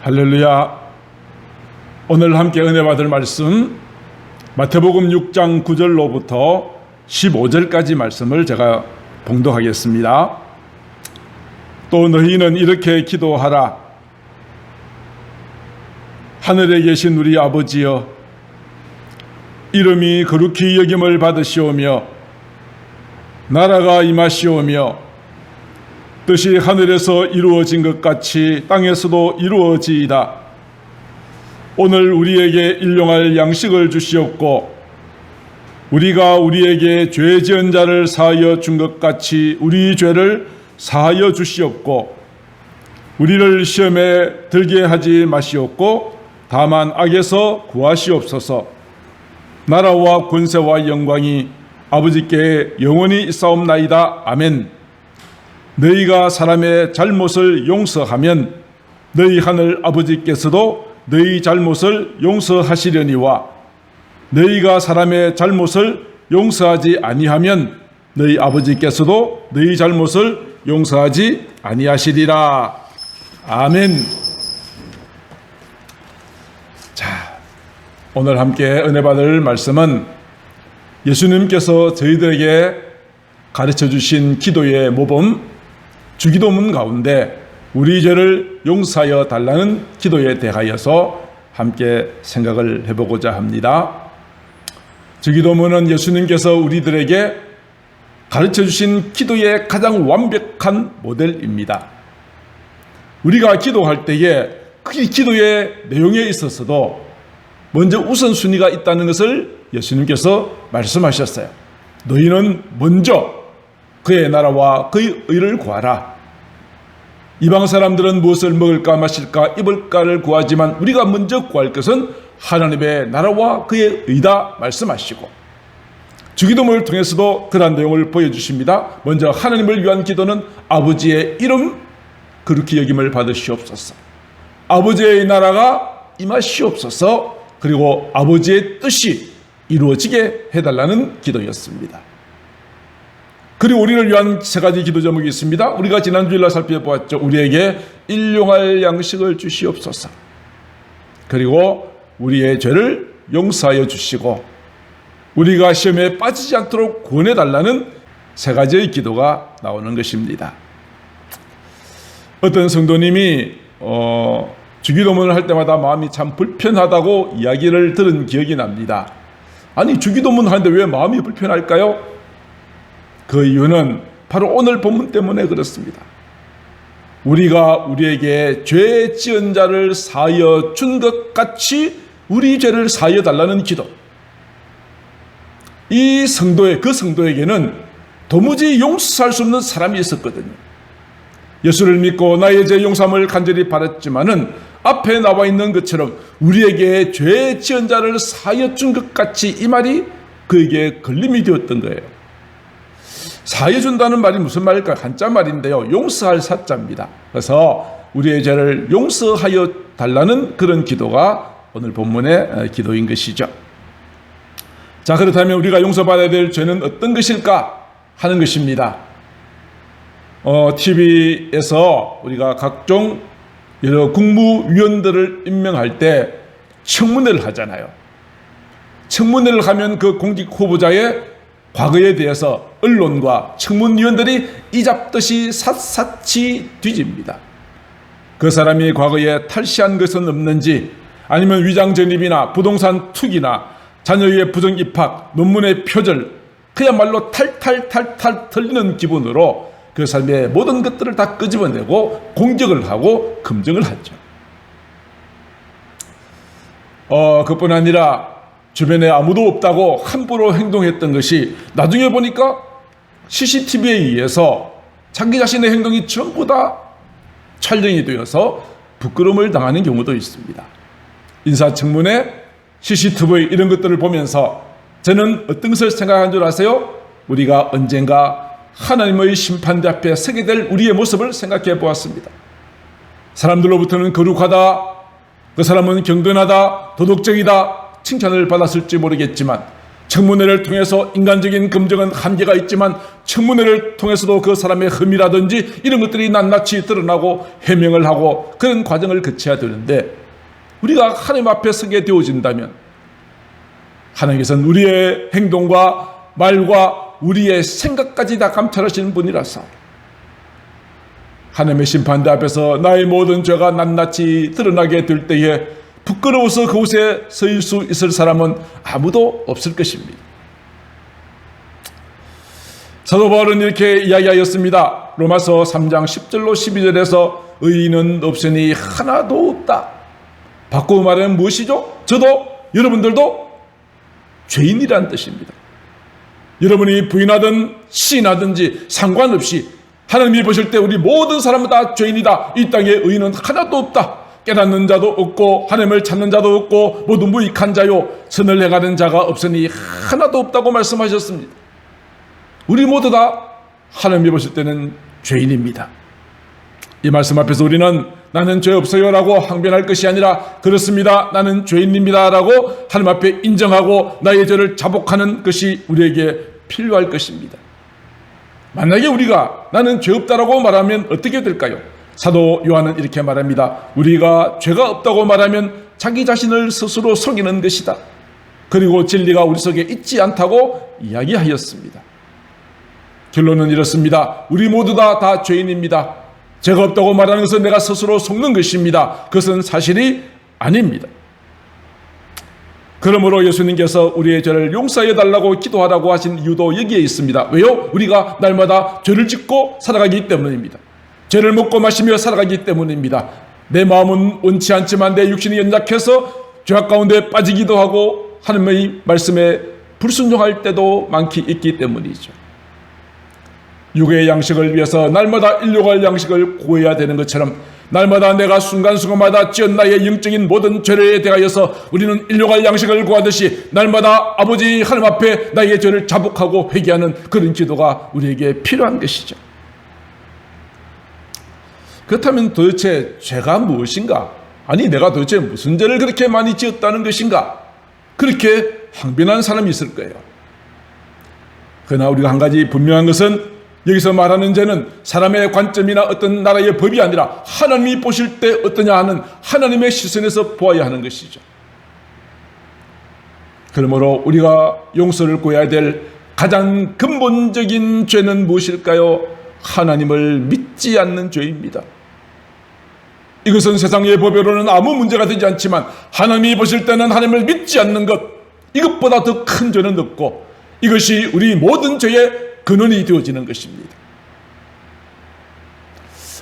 할렐루야. 오늘 함께 은혜 받을 말씀 마태복음 6장 9절로부터 15절까지 말씀을 제가 봉독하겠습니다. 또 너희는 이렇게 기도하라. 하늘에 계신 우리 아버지여, 이름이 거룩히 여김을 받으시오며 나라가 임하시오며 뜻이 하늘에서 이루어진 것 같이 땅에서도 이루어지이다. 오늘 우리에게 일용할 양식을 주시옵고 우리가 우리에게 죄 지은 자를 사하여 준 것 같이 우리 죄를 사하여 주시옵고 우리를 시험에 들게 하지 마시옵고 다만 악에서 구하시옵소서. 나라와 권세와 영광이 아버지께 영원히 있사옵나이다. 아멘. 너희가 사람의 잘못을 용서하면 너희 하늘 아버지께서도 너희 잘못을 용서하시려니와 너희가 사람의 잘못을 용서하지 아니하면 너희 아버지께서도 너희 잘못을 용서하지 아니하시리라. 아멘. 자, 오늘 함께 은혜 받을 말씀은 예수님께서 저희들에게 가르쳐 주신 기도의 모범 주기도문 가운데 우리 죄를 용서하여 달라는 기도에 대하여서 함께 생각을 해보고자 합니다. 주기도문은 예수님께서 우리들에게 가르쳐 주신 기도의 가장 완벽한 모델입니다. 우리가 기도할 때에 그 기도의 내용에 있어서도 먼저 우선순위가 있다는 것을 예수님께서 말씀하셨어요. 너희는 먼저 그의 나라와 그의 의를 구하라. 이방 사람들은 무엇을 먹을까 마실까 입을까를 구하지만 우리가 먼저 구할 것은 하나님의 나라와 그의 의다 말씀하시고 주기도문을 통해서도 그러한 내용을 보여주십니다. 먼저 하나님을 위한 기도는 아버지의 이름 거룩히 여김을 받으시옵소서. 아버지의 나라가 임하시옵소서. 그리고 아버지의 뜻이 이루어지게 해달라는 기도였습니다. 그리고 우리를 위한 세 가지 기도 제목이 있습니다. 우리가 지난 주일날 살펴보았죠. 우리에게 일용할 양식을 주시옵소서. 그리고 우리의 죄를 용서하여 주시고 우리가 시험에 빠지지 않도록 구원해달라는 세 가지의 기도가 나오는 것입니다. 어떤 성도님이 주기도문을 할 때마다 마음이 참 불편하다고 이야기를 들은 기억이 납니다. 아니, 주기도문 하는데 왜 마음이 불편할까요? 그 이유는 바로 오늘 본문 때문에 그렇습니다. 우리가 우리에게 죄 지은 자를 사하여 준 것 같이 우리 죄를 사하여 달라는 기도. 이 그 성도에게는 도무지 용서할 수 없는 사람이 있었거든요. 예수를 믿고 나의 죄 용서함을 간절히 바랐지만은 앞에 나와 있는 것처럼 우리에게 죄 지은 자를 사하여 준 것 같이 이 말이 그에게 걸림이 되었던 거예요. 사하여 준다는 말이 무슨 말일까? 한자 말인데요. 용서할 사자입니다. 그래서 우리의 죄를 용서하여 달라는 그런 기도가 오늘 본문의 기도인 것이죠. 자, 그렇다면 우리가 용서받아야 될 죄는 어떤 것일까 하는 것입니다. TV에서 우리가 각종 여러 국무위원들을 임명할 때 청문회를 하잖아요. 청문회를 하면 그 공직 후보자의 과거에 대해서 언론과 청문위원들이 이잡듯이 샅샅이 뒤집니다. 그 사람이 과거에 탈시한 것은 없는지 아니면 위장전입이나 부동산 투기나 자녀의 부정입학, 논문의 표절 그야말로 탈탈 털리는 기분으로 그 사람의 모든 것들을 다 끄집어내고 공격을 하고 검증을 하죠. 그뿐 아니라 주변에 아무도 없다고 함부로 행동했던 것이 나중에 보니까 CCTV에 의해서 자기 자신의 행동이 전부 다 촬영이 되어서 부끄러움을 당하는 경우도 있습니다. 인사청문회, CCTV 이런 것들을 보면서 저는 어떤 것을 생각한 줄 아세요? 우리가 언젠가 하나님의 심판대 앞에 서게 될 우리의 모습을 생각해 보았습니다. 사람들로부터는 거룩하다, 그 사람은 경건하다, 도덕적이다 칭찬을 받았을지 모르겠지만 청문회를 통해서 인간적인 검증은 한계가 있지만 청문회를 통해서도 그 사람의 흠이라든지 이런 것들이 낱낱이 드러나고 해명을 하고 그런 과정을 거쳐야 되는데, 우리가 하나님 앞에 서게 되어진다면 하나님께서는 우리의 행동과 말과 우리의 생각까지 다 감찰하시는 분이라서 하나님의 심판대 앞에서 나의 모든 죄가 낱낱이 드러나게 될 때에 부끄러워서 그곳에 서 수 있을 사람은 아무도 없을 것입니다. 사도 바울은 이렇게 이야기하였습니다. 로마서 3장 10절로 12절에서 의인은 없으니 하나도 없다. 바꾸어 말하면 무엇이죠? 저도 여러분들도 죄인이란 뜻입니다. 여러분이 부인하든 시인하든지 상관없이 하나님이 보실 때 우리 모든 사람은 다 죄인이다. 이 땅에 의인은 하나도 없다. 깨닫는 자도 없고 하나님을 찾는 자도 없고 모두 무익한 자요 선을 행하는 자가 없으니 하나도 없다고 말씀하셨습니다. 우리 모두 다 하나님이 보실 때는 죄인입니다. 이 말씀 앞에서 우리는 나는 죄 없어요 라고 항변할 것이 아니라 그렇습니다, 나는 죄인입니다 라고 하나님 앞에 인정하고 나의 죄를 자복하는 것이 우리에게 필요할 것입니다. 만약에 우리가 나는 죄 없다라고 말하면 어떻게 될까요? 사도 요한은 이렇게 말합니다. 우리가 죄가 없다고 말하면 자기 자신을 스스로 속이는 것이다. 그리고 진리가 우리 속에 있지 않다고 이야기하였습니다. 결론은 이렇습니다. 우리 모두 다 죄인입니다. 죄가 없다고 말하는 것은 내가 스스로 속는 것입니다. 그것은 사실이 아닙니다. 그러므로 예수님께서 우리의 죄를 용서해 달라고 기도하라고 하신 이유도 여기에 있습니다. 왜요? 우리가 날마다 죄를 짓고 살아가기 때문입니다. 죄를 먹고 마시며 살아가기 때문입니다. 내 마음은 원치 않지만 내 육신이 연약해서 죄악 가운데 빠지기도 하고 하나님의 말씀에 불순종할 때도 많이 있기 때문이죠. 육의 양식을 위해서 날마다 일용할 양식을 구해야 되는 것처럼 날마다 내가 순간순간마다 지은 나의 영적인 모든 죄에 대하여서 우리는 일용할 양식을 구하듯이 날마다 아버지 하나님 앞에 나의 죄를 자복하고 회개하는 그런 기도가 우리에게 필요한 것이죠. 그렇다면 도대체 죄가 무엇인가? 아니 내가 도대체 무슨 죄를 그렇게 많이 지었다는 것인가? 그렇게 항변한 사람이 있을 거예요. 그러나 우리가 한 가지 분명한 것은 여기서 말하는 죄는 사람의 관점이나 어떤 나라의 법이 아니라 하나님이 보실 때 어떠냐 하는 하나님의 시선에서 보아야 하는 것이죠. 그러므로 우리가 용서를 구해야 될 가장 근본적인 죄는 무엇일까요? 하나님을 믿지 않는 죄입니다. 이것은 세상의 법으로는 아무 문제가 되지 않지만 하나님이 보실 때는 하나님을 믿지 않는 것, 이것보다 더 큰 죄는 없고 이것이 우리 모든 죄의 근원이 되어지는 것입니다.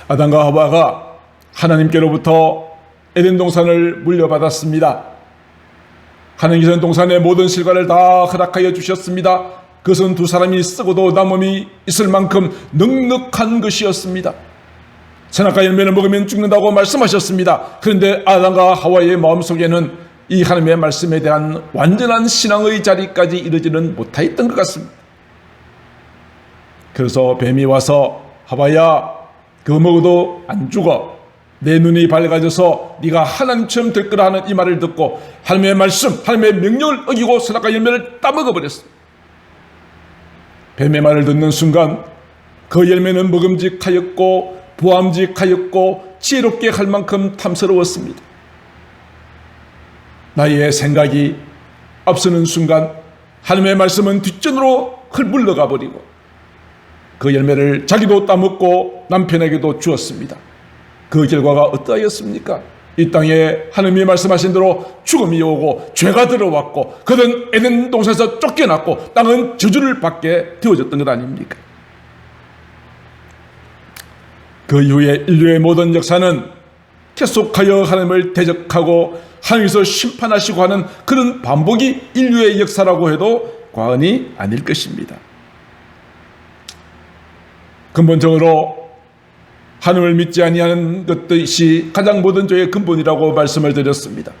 아담과 하와가 하나님께로부터 에덴 동산을 물려받았습니다. 하나님께서는 동산의 모든 실과를 다 허락하여 주셨습니다. 그것은 두 사람이 쓰고도 남음이 있을 만큼 넉넉한 것이었습니다. 선악과 열매를 먹으면 죽는다고 말씀하셨습니다. 그런데 아담과 하와의 마음속에는 이 하나님의 말씀에 대한 완전한 신앙의 자리까지 이르지는 못하였던 것 같습니다. 그래서 뱀이 와서 하와야 그거 먹어도 안 죽어. 내 눈이 밝아져서 네가 하나님처럼 될 거라 하는 이 말을 듣고 하나님의 말씀, 하나님의 명령을 어기고 선악과 열매를 따먹어버렸습니다. 뱀의 말을 듣는 순간 그 열매는 먹음직하였고 보암직하였고 지혜롭게 할 만큼 탐스러웠습니다. 나의 생각이 앞서는 순간 하나님의 말씀은 뒷전으로 흘러가 버리고 그 열매를 자기도 따먹고 남편에게도 주었습니다. 그 결과가 어떠하였습니까? 이 땅에 하나님이 말씀하신 대로 죽음이 오고 죄가 들어왔고 그는 에덴 동산에서 쫓겨났고 땅은 저주를 받게 되어졌던 것 아닙니까? 그 이후에 인류의 모든 역사는 계속하여 하나님을 대적하고 하나님께서 심판하시고 하는 그런 반복이 인류의 역사라고 해도 과언이 아닐 것입니다. 근본적으로 하나님을 믿지 아니하는 것이 가장 모든 죄의 근본이라고 말씀을 드렸습니다.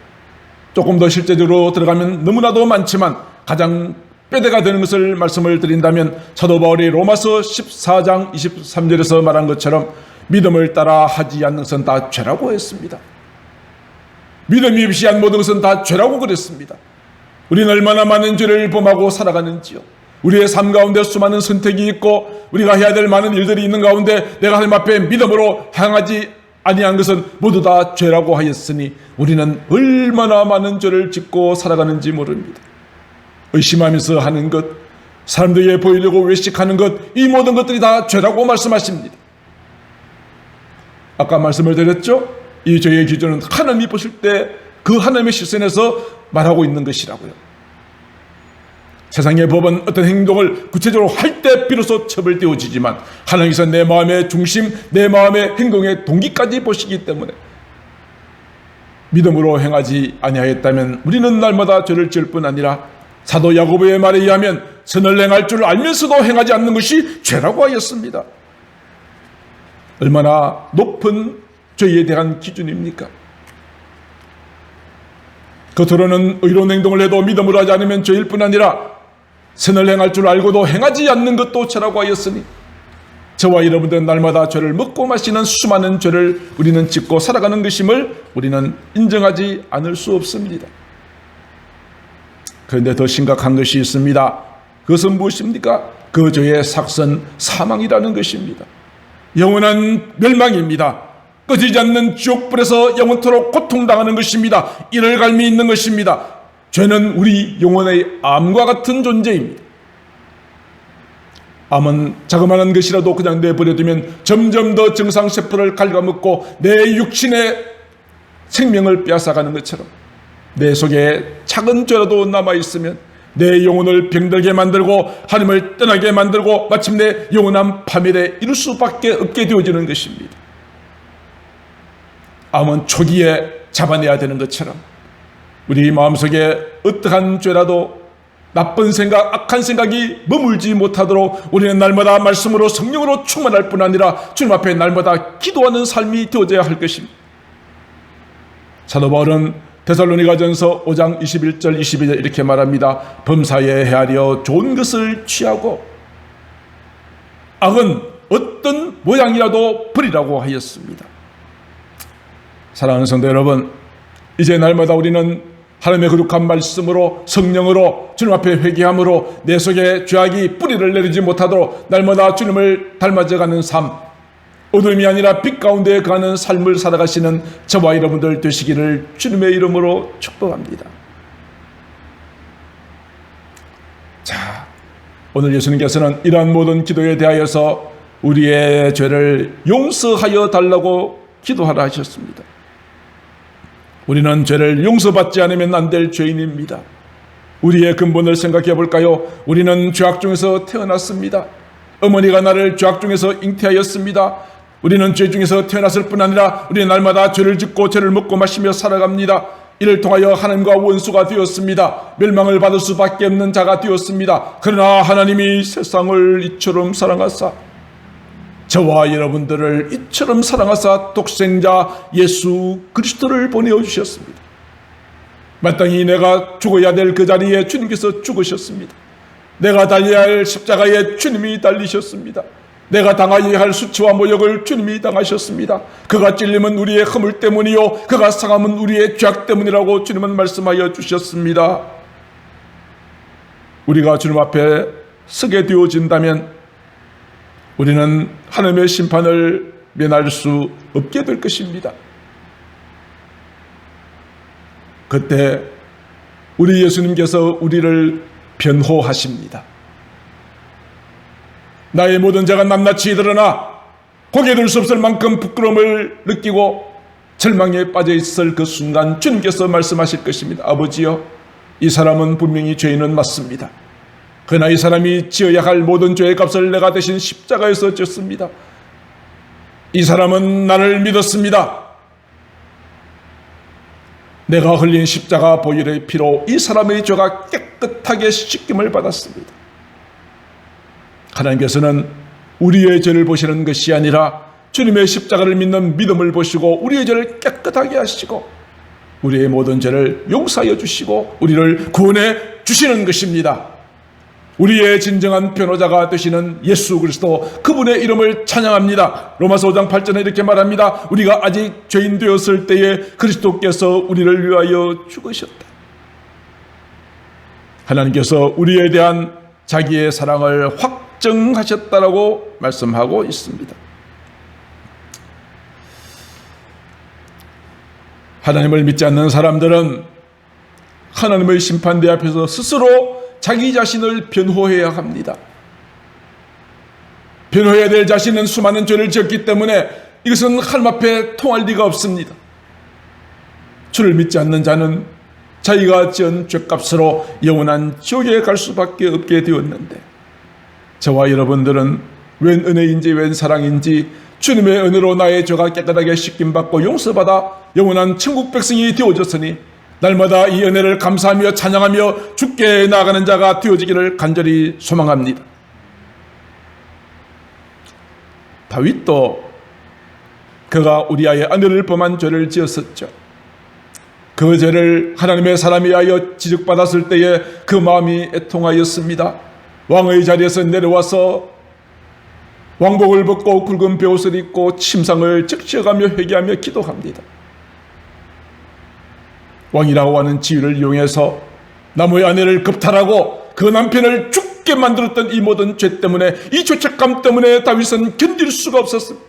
조금 더 실제적으로 들어가면 너무나도 많지만 가장 뼈대가 되는 것을 말씀을 드린다면 사도 바울이 로마서 14장 23절에서 말한 것처럼 믿음을 따라 하지 않는 것은 다 죄라고 했습니다. 믿음이 없이 한 모든 것은 다 죄라고 그랬습니다. 우리는 얼마나 많은 죄를 범하고 살아가는지요. 우리의 삶 가운데 수많은 선택이 있고 우리가 해야 될 많은 일들이 있는 가운데 내가 하나님 앞에 믿음으로 행하지 아니한 것은 모두 다 죄라고 하였으니 우리는 얼마나 많은 죄를 짓고 살아가는지 모릅니다. 의심하면서 하는 것, 사람들에게 보이려고 외식하는 것, 이 모든 것들이 다 죄라고 말씀하십니다. 아까 말씀을 드렸죠? 이 죄의 기준은 하나님이 보실 때 그 하나님의 시선에서 말하고 있는 것이라고요. 세상의 법은 어떤 행동을 구체적으로 할 때 비로소 처벌되어지지만 하나님께서 내 마음의 중심, 내 마음의 행동의 동기까지 보시기 때문에 믿음으로 행하지 아니하였다면 우리는 날마다 죄를 지을 뿐 아니라 사도 야고보의 말에 의하면 선을 행할 줄 알면서도 행하지 않는 것이 죄라고 하였습니다. 얼마나 높은 죄에 대한 기준입니까? 겉으로는 의로운 행동을 해도 믿음으로 하지 않으면 죄일 뿐 아니라 선을 행할 줄 알고도 행하지 않는 것도 죄라고 하였으니 저와 여러분들은 날마다 죄를 먹고 마시는 수많은 죄를 우리는 짓고 살아가는 것임을 우리는 인정하지 않을 수 없습니다. 그런데 더 심각한 것이 있습니다. 그것은 무엇입니까? 그 죄의 삭선 사망이라는 것입니다. 영원한 멸망입니다. 꺼지지 않는 지옥불에서 영원토록 고통당하는 것입니다. 이를 갈미 있는 것입니다. 죄는 우리 영혼의 암과 같은 존재입니다. 암은 자그마한 것이라도 그냥 내버려두면 점점 더 정상세포를 갉아먹고 내 육신의 생명을 빼앗아가는 것처럼 내 속에 작은 죄라도 남아있으면 내 영혼을 병들게 만들고 하나님을 떠나게 만들고 마침내 영원한 파멸에 이를 수밖에 없게 되어지는 것입니다. 암은 초기에 잡아내야 되는 것처럼 우리 마음속에 어떠한 죄라도 나쁜 생각, 악한 생각이 머물지 못하도록 우리는 날마다 말씀으로 성령으로 충만할 뿐 아니라 주님 앞에 날마다 기도하는 삶이 되어져야 할 것입니다. 사도 바울은 데살로니가전서 5장 21절 22절 이렇게 말합니다. 범사에 헤아려 좋은 것을 취하고 악은 어떤 모양이라도 버리라고 하였습니다. 사랑하는 성도 여러분, 이제 날마다 우리는 하나님의 거룩한 말씀으로 성령으로 주님 앞에 회개함으로 내 속에 죄악이 뿌리를 내리지 못하도록 날마다 주님을 닮아져가는 삶, 어둠이 아니라 빛 가운데 가는 삶을 살아가시는 저와 여러분들 되시기를 주님의 이름으로 축복합니다. 자, 오늘 예수님께서는 이러한 모든 기도에 대하여서 우리의 죄를 용서하여 달라고 기도하라 하셨습니다. 우리는 죄를 용서받지 않으면 안 될 죄인입니다. 우리의 근본을 생각해 볼까요? 우리는 죄악 중에서 태어났습니다. 어머니가 나를 죄악 중에서 잉태하였습니다. 우리는 죄 중에서 태어났을 뿐 아니라 우리는 날마다 죄를 짓고 죄를 먹고 마시며 살아갑니다. 이를 통하여 하나님과 원수가 되었습니다. 멸망을 받을 수밖에 없는 자가 되었습니다. 그러나 하나님이 세상을 이처럼 사랑하사 저와 여러분들을 이처럼 사랑하사 독생자 예수 그리스도를 보내주셨습니다. 마땅히 내가 죽어야 될 그 자리에 주님께서 죽으셨습니다. 내가 달려야 할 십자가에 주님이 달리셨습니다. 내가 당하여야 할 수치와 모욕을 주님이 당하셨습니다. 그가 찔림은 우리의 허물 때문이요 그가 상함은 우리의 죄악 때문이라고 주님은 말씀하여 주셨습니다. 우리가 주님 앞에 서게 되어진다면 우리는 하나님의 심판을 면할 수 없게 될 것입니다. 그때 우리 예수님께서 우리를 변호하십니다. 나의 모든 죄가 낱낱이 드러나 고개 들 수 없을 만큼 부끄러움을 느끼고 절망에 빠져 있을 그 순간 주님께서 말씀하실 것입니다. 아버지여, 이 사람은 분명히 죄인은 맞습니다. 그러나 이 사람이 지어야 할 모든 죄의 값을 내가 대신 십자가에서 졌습니다. 이 사람은 나를 믿었습니다. 내가 흘린 십자가 보혈의 피로 이 사람의 죄가 깨끗하게 씻김을 받았습니다. 하나님께서는 우리의 죄를 보시는 것이 아니라 주님의 십자가를 믿는 믿음을 보시고 우리의 죄를 깨끗하게 하시고 우리의 모든 죄를 용서하여 주시고 우리를 구원해 주시는 것입니다. 우리의 진정한 변호자가 되시는 예수 그리스도, 그분의 이름을 찬양합니다. 로마서 5장 8절에 이렇게 말합니다. 우리가 아직 죄인 되었을 때에 그리스도께서 우리를 위하여 죽으셨다. 하나님께서 우리에 대한 자기의 사랑을 확정하셨다라고 말씀하고 있습니다. 하나님을 믿지 않는 사람들은 하나님의 심판대 앞에서 스스로 자기 자신을 변호해야 합니다. 변호해야 될 자신은 수많은 죄를 지었기 때문에 이것은 하나님 앞에 통할 리가 없습니다. 주를 믿지 않는 자는 자기가 지은 죄값으로 영원한 지옥에 갈 수밖에 없게 되었는데, 저와 여러분들은 웬 은혜인지 웬 사랑인지 주님의 은혜로 나의 죄가 깨끗하게 씻김받고 용서받아 영원한 천국 백성이 되어졌으니 날마다 이 은혜를 감사하며 찬양하며 주께 나아가는 자가 되어지기를 간절히 소망합니다. 다윗도 그가 우리아의 아내를 범한 죄를 지었었죠. 그 죄를 하나님의 사람이 하여 지적받았을 때에 그 마음이 애통하였습니다. 왕의 자리에서 내려와서 왕복을 벗고 굵은 베옷을 입고 침상을 적셔가며 회개하며 기도합니다. 왕이라고 하는 지위를 이용해서 나무의 아내를 겁탈하고 그 남편을 죽게 만들었던 이 모든 죄 때문에, 이 죄책감 때문에 다윗은 견딜 수가 없었습니다.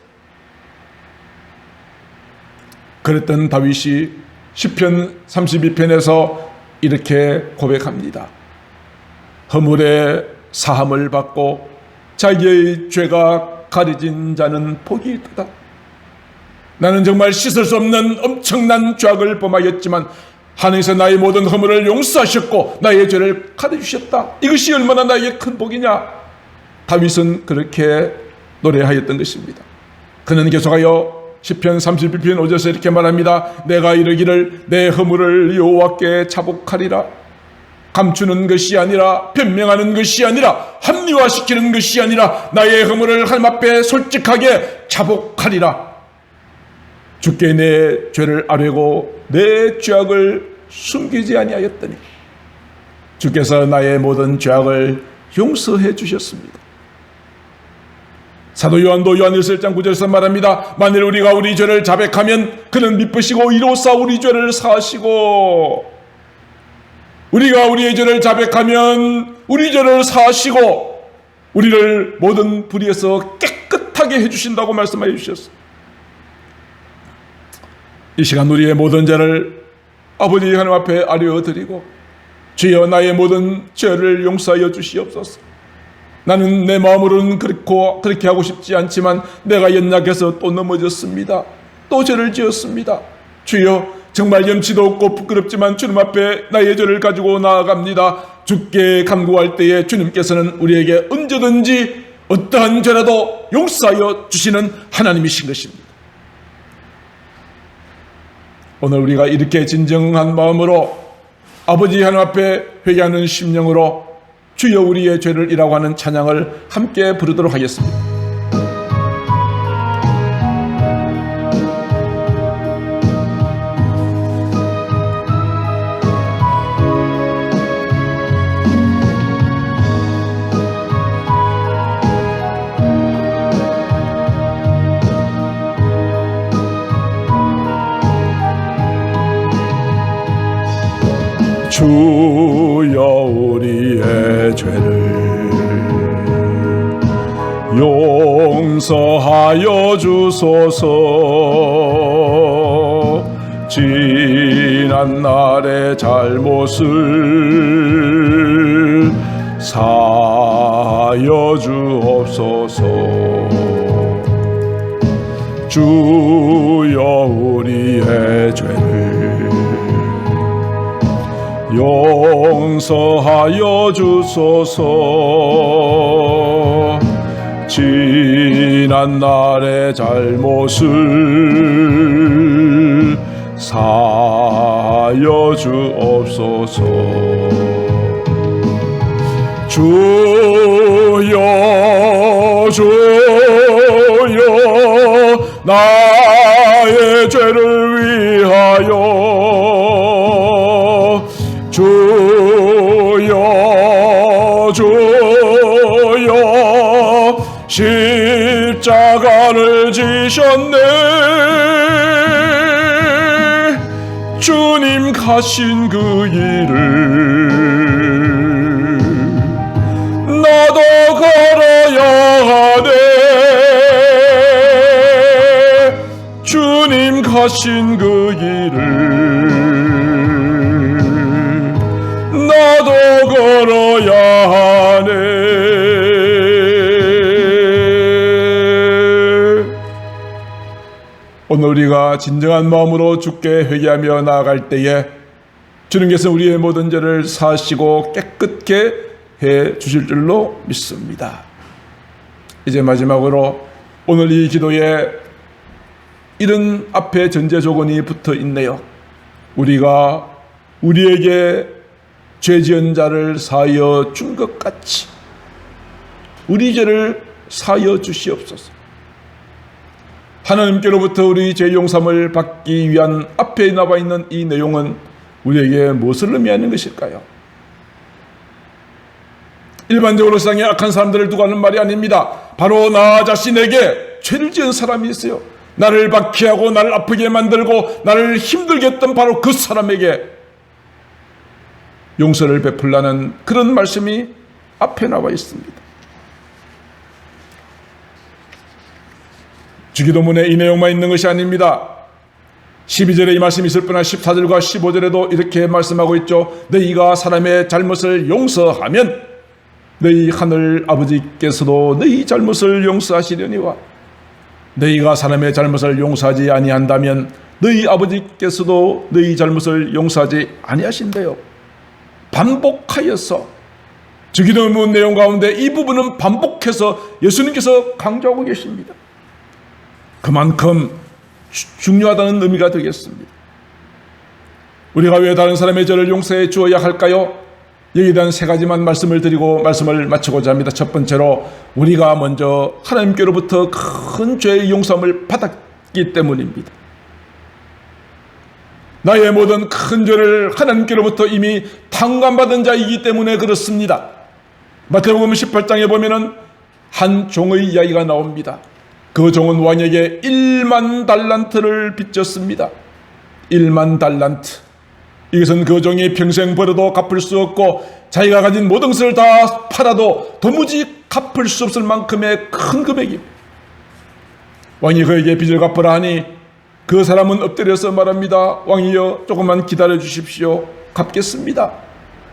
그랬던 다윗이 시편 32편에서 이렇게 고백합니다. 허물의 사함을 받고 자기의 죄가 가려진 자는 복이 있다. 나는 정말 씻을 수 없는 엄청난 죄악을 범하였지만 하나님께서 나의 모든 허물을 용서하셨고 나의 죄를 가려주셨다. 이것이 얼마나 나에게 큰 복이냐. 다윗은 그렇게 노래하였던 것입니다. 그는 계속하여 시편 32편 5절에서 이렇게 말합니다. 내가 이르기를 내 허물을 여호와께 자복하리라. 감추는 것이 아니라, 변명하는 것이 아니라, 합리화시키는 것이 아니라 나의 허물을 하나님 앞에 솔직하게 자복하리라. 주께 내 죄를 아뢰고 내 죄악을 숨기지 아니하였더니 주께서 나의 모든 죄악을 용서해 주셨습니다. 사도 요한도 요한 1장 9절에서 말합니다. 만일 우리가 우리 죄를 자백하면 그는 미쁘시고 이로써 우리 죄를 사하시고, 우리가 우리의 죄를 자백하면 우리 죄를 사하시고 우리를 모든 불의에서 깨끗하게 해주신다고 말씀하여 주셨습니다. 이 시간 우리의 모든 죄를 아버지 하나님 앞에 아뢰어드리고, 주여 나의 모든 죄를 용서하여 주시옵소서. 나는 내 마음으로는 그렇게 하고 싶지 않지만 내가 연약해서 또 넘어졌습니다. 또 죄를 지었습니다. 주여 정말 염치도 없고 부끄럽지만 주님 앞에 나의 죄를 가지고 나아갑니다. 주께 간구할 때에 주님께서는 우리에게 언제든지 어떠한 죄라도 용서하여 주시는 하나님이신 것입니다. 오늘 우리가 이렇게 진정한 마음으로 아버지 하나님 앞에 회개하는 심령으로 주여 우리의 죄를 이라고 하는 찬양을 함께 부르도록 하겠습니다. 주여 우리의 죄를 용서하여 주소서. 지난 날의 잘못을 사하여 주옵소서. 주여 우리의 죄를 용서하여 주소서. 지난 날의 잘못을 사하여 주옵소서. 주여 주여 나의 죄를 위하여 주여 주여 십자가를 지셨네. 주님 가신 그 일을 걸어야 하네. 주님 가신 그 길을 나도 걸어야 하네. 오늘 우리가 진정한 마음으로 주께 회개하며 나아갈 때에 주님께서 우리의 모든 죄를 사하시고 깨끗게 해 주실 줄로 믿습니다. 이제 마지막으로 오늘 이 기도에 이런 앞에 전제 조건이 붙어 있네요. 우리가 우리에게 죄 지은 자를 사하여 준 것 같이 우리 죄를 사하여 주시옵소서. 하나님께로부터 우리 죄 용서를 받기 위한 앞에 나와 있는 이 내용은 우리에게 무엇을 의미하는 것일까요? 일반적으로 세상에 악한 사람들을 두고 하는 말이 아닙니다. 바로 나 자신에게 죄를 지은 사람이 있어요. 나를 박해하고 나를 아프게 만들고 나를 힘들게 했던 바로 그 사람에게 용서를 베풀라는 그런 말씀이 앞에 나와 있습니다. 주기도문에 이 내용만 있는 것이 아닙니다. 12절에 이 말씀이 있을 뿐 아니라 14절과 15절에도 이렇게 말씀하고 있죠. 너희가 사람의 잘못을 용서하면 너희 하늘 아버지께서도 너희 잘못을 용서하시려니와 너희가 사람의 잘못을 용서하지 아니한다면 너희 아버지께서도 너희 잘못을 용서하지 아니하신대요. 반복하여서 주기도문 내용 가운데 이 부분은 반복해서 예수님께서 강조하고 계십니다. 그만큼 중요하다는 의미가 되겠습니다. 우리가 왜 다른 사람의 죄를 용서해 주어야 할까요? 여기에 대한 세 가지만 말씀을 드리고 말씀을 마치고자 합니다. 첫 번째로 우리가 먼저 하나님께로부터 큰 죄의 용서함을 받았기 때문입니다. 나의 모든 큰 죄를 하나님께로부터 이미 탕감받은 자이기 때문에 그렇습니다. 마태복음 18장에 보면은 한 종의 이야기가 나옵니다. 그 종은 왕에게 1만 달란트를 빚졌습니다. 1만 달란트. 이것은 그 종이 평생 벌어도 갚을 수 없고 자기가 가진 모든 것을 다 팔아도 도무지 갚을 수 없을 만큼의 큰 금액입니다. 왕이 그에게 빚을 갚으라 하니 그 사람은 엎드려서 말합니다. 왕이여, 조금만 기다려 주십시오. 갚겠습니다.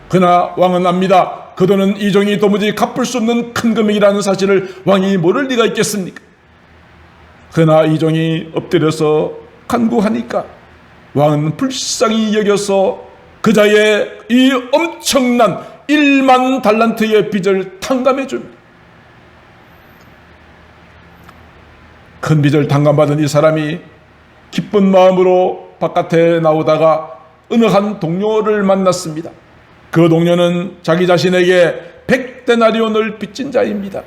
그러나 왕은 압니다. 그 돈은 이 종이 도무지 갚을 수 없는 큰 금액이라는 사실을 왕이 모를 리가 있겠습니까? 그러나 이 종이 엎드려서 간구하니까 왕은 불쌍히 여겨서 그자의 이 엄청난 1만 달란트의 빚을 탕감해 줍니다. 큰 빚을 탕감받은 이 사람이 기쁜 마음으로 바깥에 나오다가 어느 한 동료를 만났습니다. 그 동료는 자기 자신에게 100데나리온을 빚진 자입니다.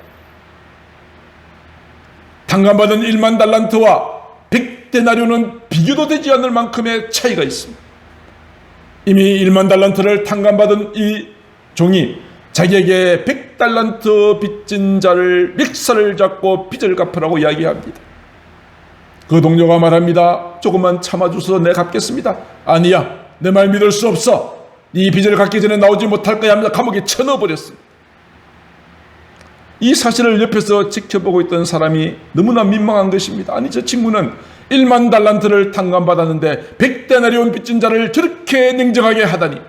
탕감받은 1만 달란트와 100데나리온은 비교도 되지 않을 만큼의 차이가 있습니다. 이미 1만 달란트를 탕감받은 이 종이 자기에게 100달란트 빚진 자를 멱살을 잡고 빚을 갚으라고 이야기합니다. 그 동료가 말합니다. 조금만 참아줘서 내가 갚겠습니다. 아니야, 내 말 믿을 수 없어. 이 빚을 갚기 전에 나오지 못할 거야 하면서 감옥에 쳐넣어버렸습니다. 이 사실을 옆에서 지켜보고 있던 사람이 너무나 민망한 것입니다. 아니, 저 친구는 1만 달란트를 탕감받았는데 100데나리온 빚진 자를 저렇게 냉정하게 하다니.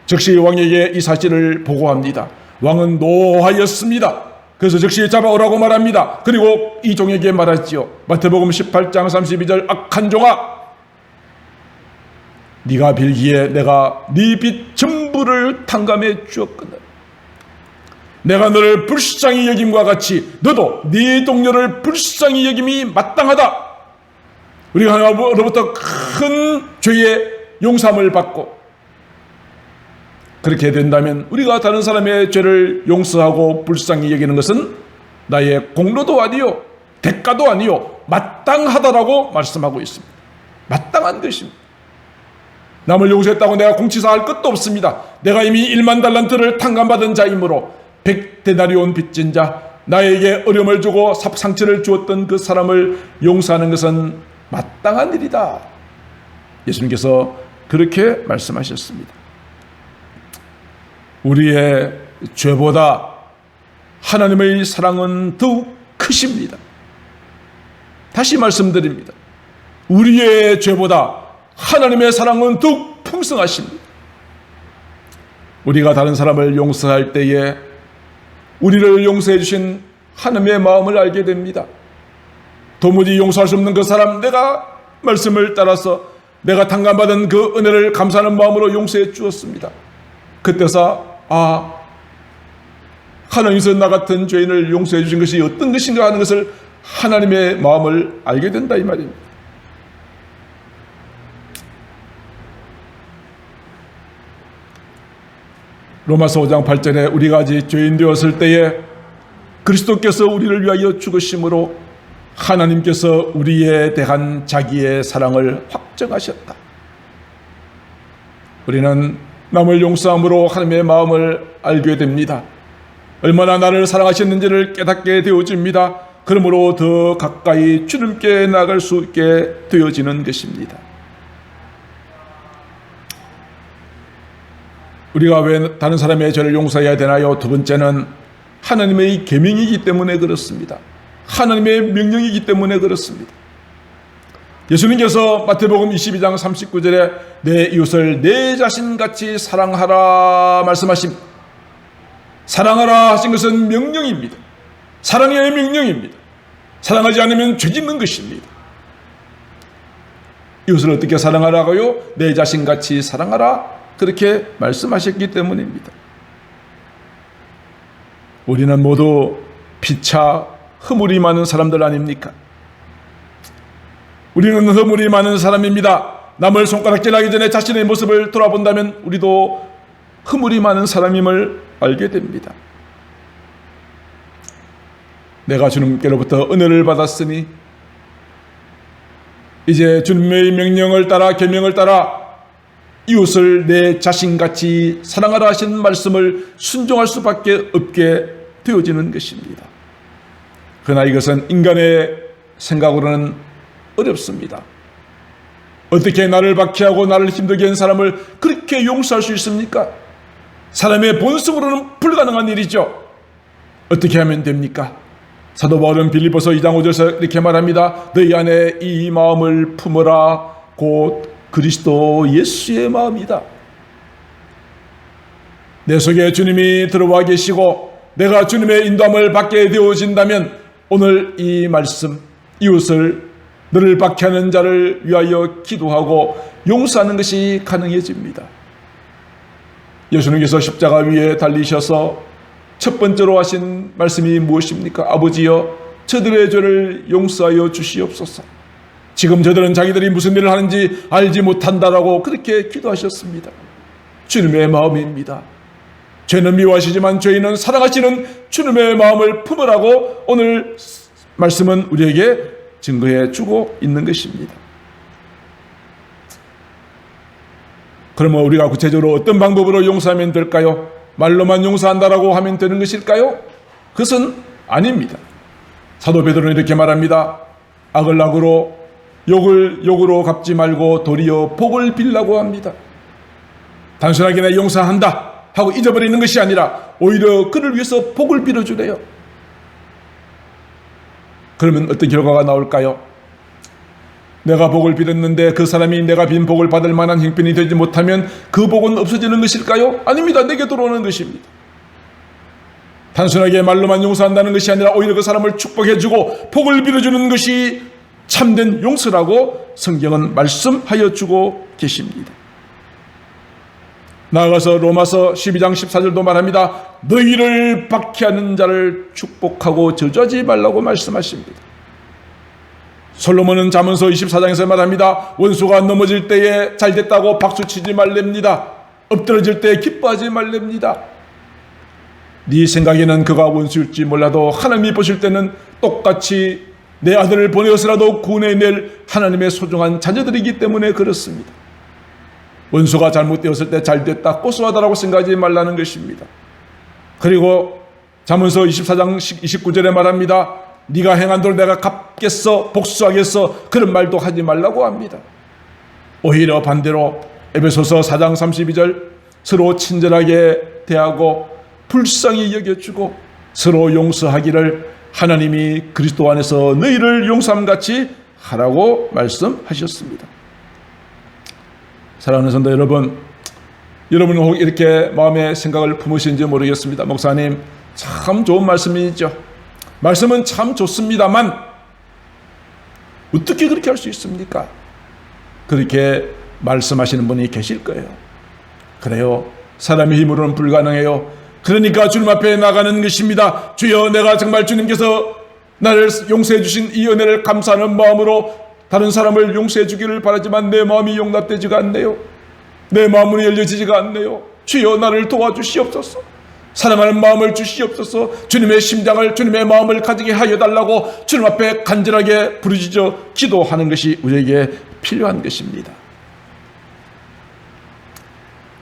즉시 왕에게 이 사실을 보고합니다. 왕은 노하였습니다. 그래서 즉시 잡아오라고 말합니다. 그리고 이 종에게 말하지요. 마태복음 18장 32절 악한 종아, 네가 빌기에 내가 네 빚 전부를 탕감해 주었거늘. 내가 너를 불쌍히 여김과 같이 너도 네 동료를 불쌍히 여김이 마땅하다. 우리가 하나님으로부터 큰 죄의 용서함을 받고 그렇게 된다면 우리가 다른 사람의 죄를 용서하고 불쌍히 여기는 것은 나의 공로도 아니요 대가도 아니요 마땅하다라고 말씀하고 있습니다. 마땅한 것입니다. 남을 용서했다고 내가 공치사할 것도 없습니다. 내가 이미 1만 달란트를 탕감받은 자이므로 100데나리온 빚진 자, 나에게 어려움을 주고 상처를 주었던 그 사람을 용서하는 것은 마땅한 일이다. 예수님께서 그렇게 말씀하셨습니다. 우리의 죄보다 하나님의 사랑은 더욱 크십니다. 다시 말씀드립니다. 우리의 죄보다 하나님의 사랑은 더욱 풍성하십니다. 우리가 다른 사람을 용서할 때에 우리를 용서해 주신 하나님의 마음을 알게 됩니다. 도무지 용서할 수 없는 그 사람, 내가 말씀을 따라서 내가 탕감받은 그 은혜를 감사하는 마음으로 용서해 주었습니다. 그때서 하나님께서 나 같은 죄인을 용서해 주신 것이 어떤 것인가 하는 것을 하나님의 마음을 알게 된다 이 말입니다. 로마서 5장 8절에 우리가 아직 죄인 되었을 때에 그리스도께서 우리를 위하여 죽으심으로 하나님께서 우리에 대한 자기의 사랑을 확정하셨다. 우리는 남을 용서함으로 하나님의 마음을 알게 됩니다. 얼마나 나를 사랑하셨는지를 깨닫게 되어집니다. 그러므로 더 가까이 주님께 나갈 수 있게 되어지는 것입니다. 우리가 왜 다른 사람의 죄를 용서해야 되나요? 두 번째는 하나님의 계명이기 때문에 그렇습니다. 하나님의 명령이기 때문에 그렇습니다. 예수님께서 마태복음 22장 39절에 내 이웃을 내 자신같이 사랑하라 말씀하십니다. 사랑하라 하신 것은 명령입니다. 사랑의 명령입니다. 사랑하지 않으면 죄 짓는 것입니다. 이웃을 어떻게 사랑하라고요? 내 자신같이 사랑하라 그렇게 말씀하셨기 때문입니다. 우리는 모두 피차 허물이 많은 사람들 아닙니까? 우리는 허물이 많은 사람입니다. 남을 손가락질하기 전에 자신의 모습을 돌아본다면 우리도 허물이 많은 사람임을 알게 됩니다. 내가 주님께로부터 은혜를 받았으니 이제 주님의 명령을 따라 계명을 따라 이웃을 내 자신같이 사랑하라 하신 말씀을 순종할 수밖에 없게 되어지는 것입니다. 그러나 이것은 인간의 생각으로는 어렵습니다. 어떻게 나를 박해하고 나를 힘들게 한 사람을 그렇게 용서할 수 있습니까? 사람의 본성으로는 불가능한 일이죠. 어떻게 하면 됩니까? 사도 바울은 빌립보서 2장 5절에서 이렇게 말합니다. 너희 안에 이 마음을 품어라. 곧 그리스도 예수의 마음이다. 내 속에 주님이 들어와 계시고 내가 주님의 인도함을 받게 되어진다면 오늘 이 말씀, 이웃을 너를 박해하는 자를 위하여 기도하고 용서하는 것이 가능해집니다. 예수님께서 십자가 위에 달리셔서 첫 번째로 하신 말씀이 무엇입니까? 아버지여, 저들의 죄를 용서하여 주시옵소서. 지금 저들은 자기들이 무슨 일을 하는지 알지 못한다라고 그렇게 기도하셨습니다. 주님의 마음입니다. 죄는 미워하시지만 죄인은 사랑하시는 주님의 마음을 품으라고 오늘 말씀은 우리에게 증거해 주고 있는 것입니다. 그러면 우리가 구체적으로 어떤 방법으로 용서하면 될까요? 말로만 용서한다라고 하면 되는 것일까요? 그것은 아닙니다. 사도 베드로는 이렇게 말합니다. 악을 악으로 욕을 욕으로 갚지 말고 도리어 복을 빌라고 합니다. 단순하게 내 용서한다 하고 잊어버리는 것이 아니라 오히려 그를 위해서 복을 빌어주래요. 그러면 어떤 결과가 나올까요? 내가 복을 빌었는데 그 사람이 내가 빈 복을 받을 만한 형편이 되지 못하면 그 복은 없어지는 것일까요? 아닙니다. 내게 들어오는 것입니다. 단순하게 말로만 용서한다는 것이 아니라 오히려 그 사람을 축복해주고 복을 빌어주는 것이 참된 용서라고 성경은 말씀하여 주고 계십니다. 나아가서 로마서 12장 14절도 말합니다. 너희를 박해하는 자를 축복하고 저주하지 말라고 말씀하십니다. 솔로몬은 잠언서 24장에서 말합니다. 원수가 넘어질 때에 잘됐다고 박수치지 말랍니다. 엎드러질 때 기뻐하지 말랍니다. 네 생각에는 그가 원수일지 몰라도 하나님이 보실 때는 똑같이 내 아들을 보내어서라도 구원해낼 하나님의 소중한 자녀들이기 때문에 그렇습니다. 원수가 잘못되었을 때 잘됐다, 고소하다라고 생각하지 말라는 것입니다. 그리고 잠언서 24장 29절에 말합니다. 네가 행한 대로 내가 갚겠어, 복수하겠어, 그런 말도 하지 말라고 합니다. 오히려 반대로 에베소서 4장 32절 서로 친절하게 대하고 불쌍히 여겨주고 서로 용서하기를 하나님이 그리스도 안에서 너희를 용서함같이 하라고 말씀하셨습니다. 사랑하는 성도 여러분, 여러분은 혹 이렇게 마음의 생각을 품으시는지 모르겠습니다. 목사님, 참 좋은 말씀이죠. 말씀은 참 좋습니다만 어떻게 그렇게 할 수 있습니까? 그렇게 말씀하시는 분이 계실 거예요. 그래요. 사람의 힘으로는 불가능해요. 그러니까 주님 앞에 나가는 것입니다. 주여, 내가 정말 주님께서 나를 용서해 주신 이 은혜를 감사하는 마음으로 다른 사람을 용서해 주기를 바라지만 내 마음이 용납되지가 않네요. 내 마음은 열려지지가 않네요. 주여, 나를 도와주시옵소서. 사랑하는 마음을 주시옵소서. 주님의 심장을, 주님의 마음을 가지게 하여 달라고 주님 앞에 간절하게 부르짖어 기도하는 것이 우리에게 필요한 것입니다.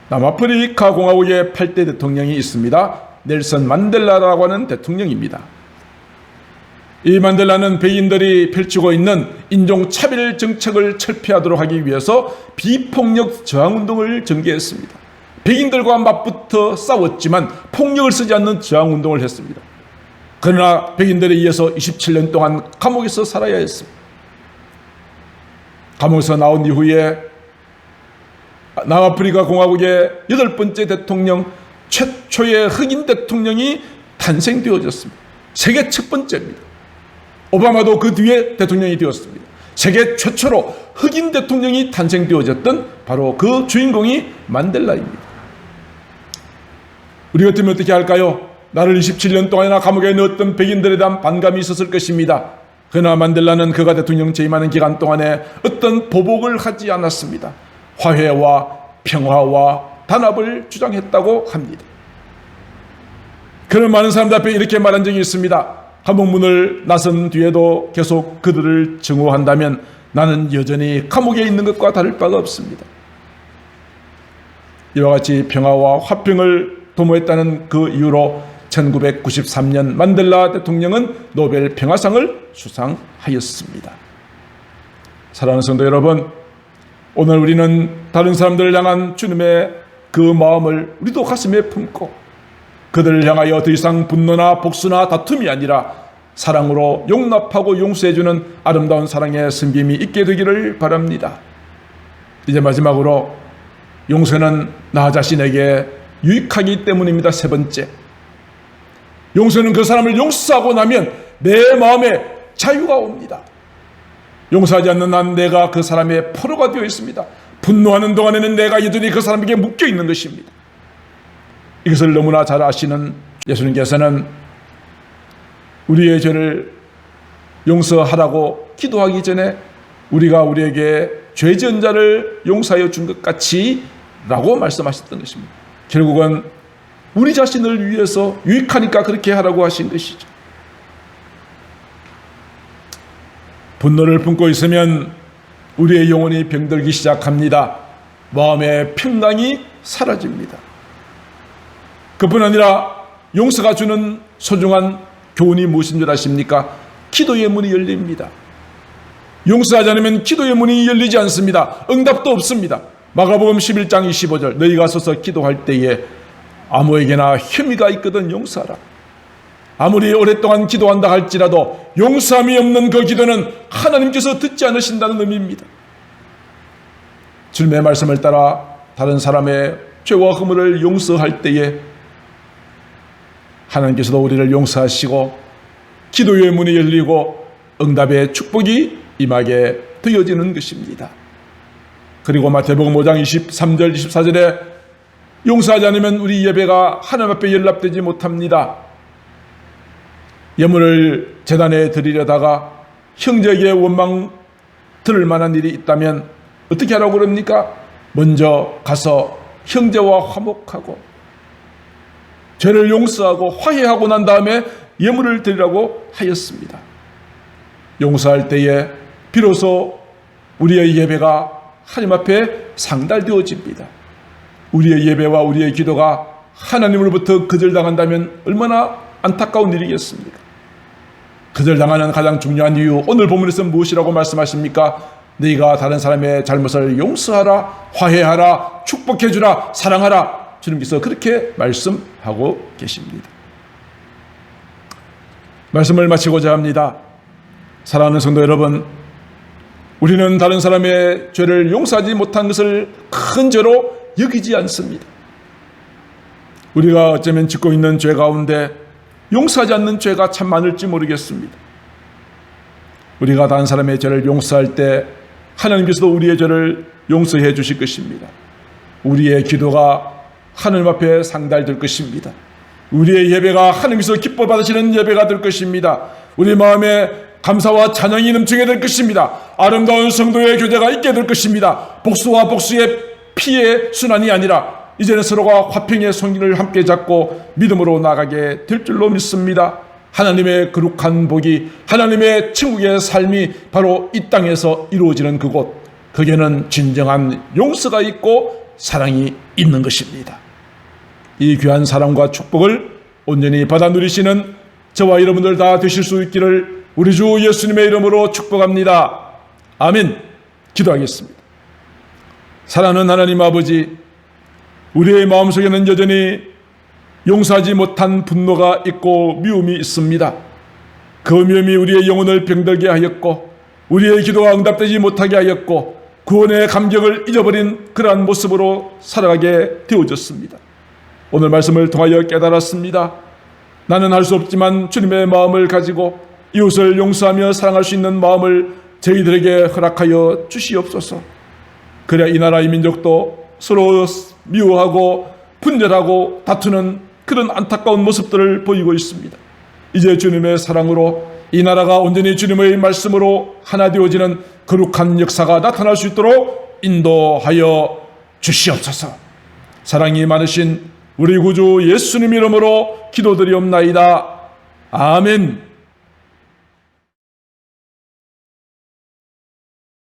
남아프리카 공화국의 8대 대통령이 있습니다. 넬슨 만델라라고 하는 대통령입니다. 이 만델라는 백인들이 펼치고 있는 인종차별 정책을 철폐하도록 하기 위해서 비폭력 저항운동을 전개했습니다. 백인들과 맞붙어 싸웠지만 폭력을 쓰지 않는 저항운동을 했습니다. 그러나 백인들에 의해서 27년 동안 감옥에서 살아야 했습니다. 감옥에서 나온 이후에 남아프리카 공화국의 8번째 대통령, 최초의 흑인 대통령이 탄생되어졌습니다. 세계 첫 번째입니다. 오바마도 그 뒤에 대통령이 되었습니다. 세계 최초로 흑인 대통령이 탄생되어졌던 바로 그 주인공이 만델라입니다. 우리 같으면 어떻게 할까요? 나를 27년 동안이나 감옥에 넣었던 백인들에 대한 반감이 있었을 것입니다. 그러나 만델라는 그가 대통령 재임하는 기간 동안에 어떤 보복을 하지 않았습니다. 화해와 평화와 단합을 주장했다고 합니다. 그런 많은 사람들 앞에 이렇게 말한 적이 있습니다. 감옥문을 나선 뒤에도 계속 그들을 증오한다면 나는 여전히 감옥에 있는 것과 다를 바가 없습니다. 이와 같이 평화와 화평을 도모했다는 그 이유로 1993년 만델라 대통령은 노벨 평화상을 수상하였습니다. 사랑하는 성도 여러분, 오늘 우리는 다른 사람들을 향한 주님의 그 마음을 우리도 가슴에 품고 그들을 향하여 더 이상 분노나 복수나 다툼이 아니라 사랑으로 용납하고 용서해주는 아름다운 사랑의 섬김이 있게 되기를 바랍니다. 이제 마지막으로 용서는 나 자신에게 유익하기 때문입니다. 세 번째, 용서는 그 사람을 용서하고 나면 내 마음에 자유가 옵니다. 용서하지 않는 난 내가 그 사람의 포로가 되어 있습니다. 분노하는 동안에는 내가 여전히 그 사람에게 묶여 있는 것입니다. 이것을 너무나 잘 아시는 예수님께서는 우리의 죄를 용서하라고 기도하기 전에 우리가 우리에게 죄 지은 자를 용서하여 준 것 같이 라고 말씀하셨던 것입니다. 결국은 우리 자신을 위해서 유익하니까 그렇게 하라고 하신 것이죠. 분노를 품고 있으면 우리의 영혼이 병들기 시작합니다. 마음의 평강이 사라집니다. 그뿐 아니라 용서가 주는 소중한 교훈이 무엇인 줄 아십니까? 기도의 문이 열립니다. 용서하지 않으면 기도의 문이 열리지 않습니다. 응답도 없습니다. 마가복음 11장 25절, 너희가 서서 기도할 때에 아무에게나 혐의가 있거든 용서하라. 아무리 오랫동안 기도한다 할지라도 용서함이 없는 그 기도는 하나님께서 듣지 않으신다는 의미입니다. 주님의 말씀을 따라 다른 사람의 죄와 허물을 용서할 때에 하나님께서도 우리를 용서하시고 기도의 문이 열리고 응답의 축복이 임하게 되어지는 것입니다. 그리고 마태복음 5장 23절 24절에 용서하지 않으면 우리 예배가 하나님 앞에 연락되지 못합니다. 예물을 제단에 드리려다가 형제에게 원망 들을 만한 일이 있다면 어떻게 하라고 그럽니까? 먼저 가서 형제와 화목하고 죄를 용서하고 화해하고 난 다음에 예물을 드리라고 하였습니다. 용서할 때에 비로소 우리의 예배가 하나님 앞에 상달되어집니다. 우리의 예배와 우리의 기도가 하나님으로부터 거절당한다면 얼마나 안타까운 일이겠습니까? 거절당하는 가장 중요한 이유, 오늘 본문에서 무엇이라고 말씀하십니까? 너희가 다른 사람의 잘못을 용서하라, 화해하라, 축복해주라, 사랑하라. 주님께서 그렇게 말씀하고 계십니다. 말씀을 마치고자 합니다. 사랑하는 성도 여러분, 우리는 다른 사람의 죄를 용서하지 못한 것을 큰 죄로 여기지 않습니다. 우리가 어쩌면 짓고 있는 죄 가운데 용서하지 않는 죄가 참 많을지 모르겠습니다. 우리가 다른 사람의 죄를 용서할 때 하나님께서도 우리의 죄를 용서해 주실 것입니다. 우리의 기도가 하나님 앞에 상달될 것입니다. 우리의 예배가 하나님께서 기뻐 받으시는 예배가 될 것입니다. 우리 마음에 감사와 찬양이 넘치게 될 것입니다. 아름다운 성도의 교제가 있게 될 것입니다. 복수와 복수의 피해 순환이 아니라 이제는 서로가 화평의 손길을 함께 잡고 믿음으로 나가게 될 줄로 믿습니다. 하나님의 거룩한 복이, 하나님의 천국의 삶이 바로 이 땅에서 이루어지는 그곳, 거기에는 진정한 용서가 있고 사랑이 있는 것입니다. 이 귀한 사랑과 축복을 온전히 받아 누리시는 저와 여러분들 다 되실 수 있기를 우리 주 예수님의 이름으로 축복합니다. 아멘. 기도하겠습니다. 사랑하는 하나님 아버지, 우리의 마음속에는 여전히 용서하지 못한 분노가 있고 미움이 있습니다. 그 미움이 우리의 영혼을 병들게 하였고 우리의 기도가 응답되지 못하게 하였고 구원의 감격을 잊어버린 그러한 모습으로 살아가게 되어졌습니다. 오늘 말씀을 통하여 깨달았습니다. 나는 할 수 없지만 주님의 마음을 가지고 이웃을 용서하며 사랑할 수 있는 마음을 저희들에게 허락하여 주시옵소서. 그래야 이 나라 이 민족도 서로 미워하고 분열하고 다투는 그런 안타까운 모습들을 보이고 있습니다. 이제 주님의 사랑으로 이 나라가 온전히 주님의 말씀으로 하나 되어지는 거룩한 역사가 나타날 수 있도록 인도하여 주시옵소서. 사랑이 많으신 우리 구주 예수님 이름으로 기도드리옵나이다. 아멘.